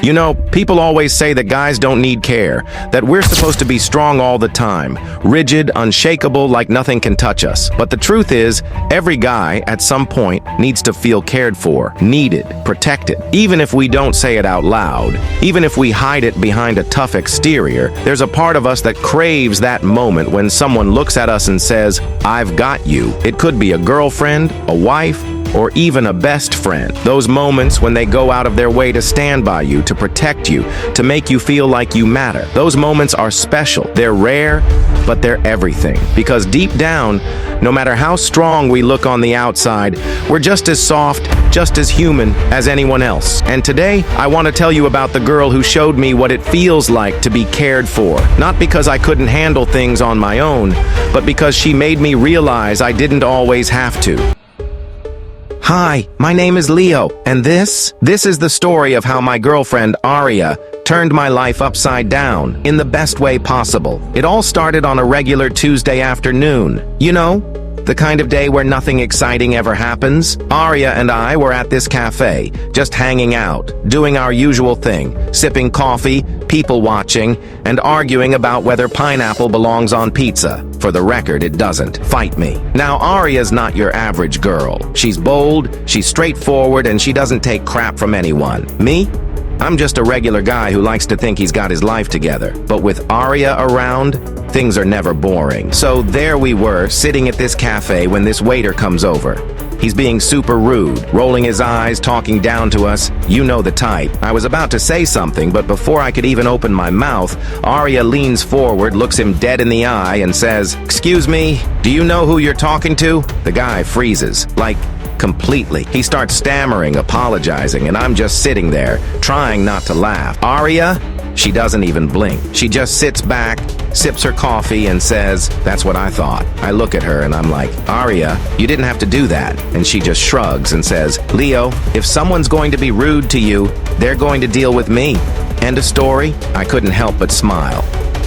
You know, people always say that guys don't need care, that we're supposed to be strong all the time, rigid, unshakable, like nothing can touch us. But the truth is, every guy, at some point, needs to feel cared for, needed, protected. Even if we don't say it out loud, even if we hide it behind a tough exterior, there's a part of us that craves that moment when someone looks at us and says, "I've got you." It could be a girlfriend, a wife, or even a best friend. Those moments when they go out of their way to stand by you, to protect you, to make you feel like you matter. Those moments are special. They're rare, but they're everything. Because deep down, no matter how strong we look on the outside, we're just as soft, just as human as anyone else. And today, I want to tell you about the girl who showed me what it feels like to be cared for. Not because I couldn't handle things on my own, but because she made me realize I didn't always have to. Hi, my name is Leo, and this is the story of how my girlfriend, Aria, turned my life upside down in the best way possible. It all started on a regular Tuesday afternoon. You know, the kind of day where nothing exciting ever happens. Aria and I were at this cafe, just hanging out, doing our usual thing, sipping coffee, people watching, and arguing about whether pineapple belongs on pizza. For the record, it doesn't. Fight me. Now, Aria's not your average girl. She's bold, she's straightforward, and she doesn't take crap from anyone. Me? I'm just a regular guy who likes to think he's got his life together. But with Aria around, things are never boring. So there we were, sitting at this cafe when this waiter comes over. He's being super rude, rolling his eyes, talking down to us. You know the type. I was about to say something, but before I could even open my mouth, Aria leans forward, looks him dead in the eye, and says, "Excuse me, do you know who you're talking to?" The guy freezes, like, completely. He starts stammering, apologizing, and I'm just sitting there, trying not to laugh. Aria? She doesn't even blink. She just sits back, sips her coffee, and says, "That's what I thought." I look at her and I'm like, "Aria, you didn't have to do that." And she just shrugs and says, "Leo, if someone's going to be rude to you, they're going to deal with me." End of story. I couldn't help but smile.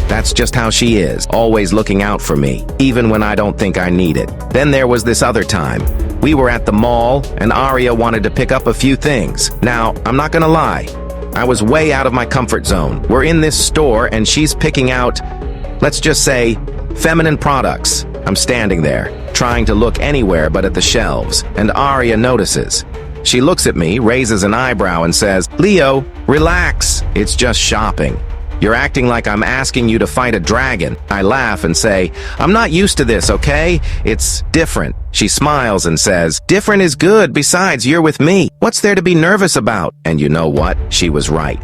That's just how she is, always looking out for me, even when I don't think I need it. Then there was this other time. We were at the mall, and Aria wanted to pick up a few things. Now, I'm not gonna lie. I was way out of my comfort zone. We're in this store, and she's picking out, let's just say, feminine products. I'm standing there, trying to look anywhere but at the shelves, and Aria notices. She looks at me, raises an eyebrow, and says, "Leo, relax. It's just shopping. You're acting like I'm asking you to fight a dragon." I laugh and say, "I'm not used to this, okay? It's different." She smiles and says, "Different is good. Besides, you're with me. What's there to be nervous about?" And you know what? She was right.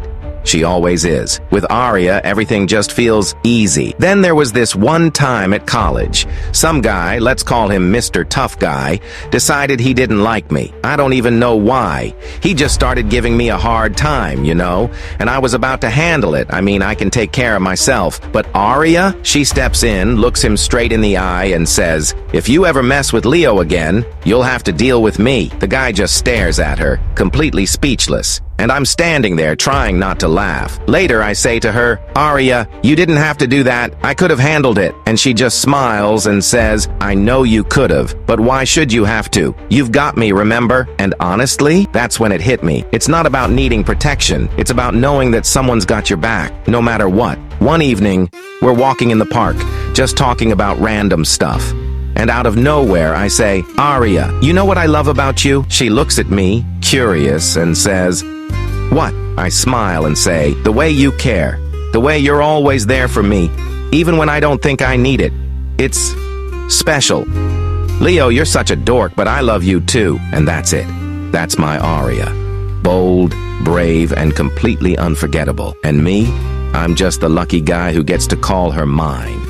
She always is. With Aria, everything just feels easy. Then there was this one time at college. Some guy, let's call him Mr. Tough Guy, decided he didn't like me. I don't even know why. He just started giving me a hard time, you know? And I was about to handle it. I mean, I can take care of myself. But Aria, she steps in, looks him straight in the eye, and says, "If you ever mess with Leo again, you'll have to deal with me." The guy just stares at her, completely speechless. And I'm standing there trying not to laugh. Later, I say to her, "Aria, you didn't have to do that. I could have handled it." And she just smiles and says, "I know you could have, but why should you have to? You've got me, remember?" And honestly, that's when it hit me. It's not about needing protection. It's about knowing that someone's got your back, no matter what. One evening, we're walking in the park, just talking about random stuff. And out of nowhere, I say, "Aria, you know what I love about you?" She looks at me, curious, and says, "What?" I smile and say, "The way you care. The way you're always there for me, even when I don't think I need it. It's special. Leo, you're such a dork, but I love you too." And that's it. That's my Aria. Bold, brave, and completely unforgettable. And me? I'm just the lucky guy who gets to call her mine.